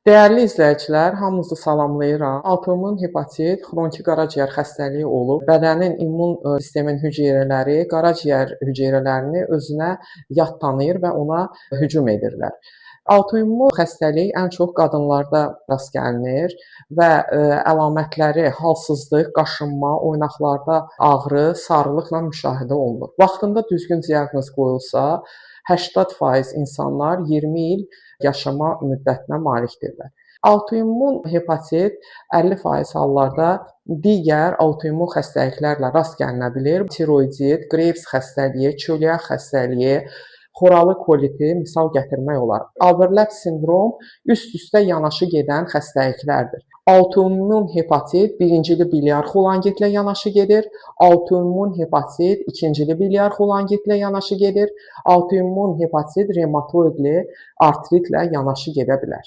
Dəyərli izləyicilər, hamınızı salamlayıram. Avtoimmun hepatit xroniki qaraciyər xəstəliyi olub. Bədənin immun sistemin hüceyrələri qaraciyər hüceyrələrini özünə yad tanıyır və ona hücum edirlər. Avtoimmun xəstəlik ən çox qadınlarda rast gəlinir və əlamətləri halsızlıq, qaşınma, oynaqlarda ağrı, sarılıqla müşahidə olunur. Vaxtında düzgün diaqnoz qoyulsa, 80% insanlar 20 il yaşama müddətinə malikdirlər. Avtoimmun hepatit 50% hallarda digər avtoimmun xəstəliklərlə rast gəlinə bilir. Tiroidit, Graves xəstəliyi, çölyak xəstəliyi, xoralı koliti misal gətirmək olar. Overlap sindrom üst-üstə yanaşı gedən xəstəliklərdir. Autoimmun hepatit birincili biliar xolangitlə yanaşı gedir. Autoimmun hepatit ikincili biliar xolangitlə yanaşı gedir. Autoimmun hepatit revmatoidli artritlə yanaşı gedə bilər.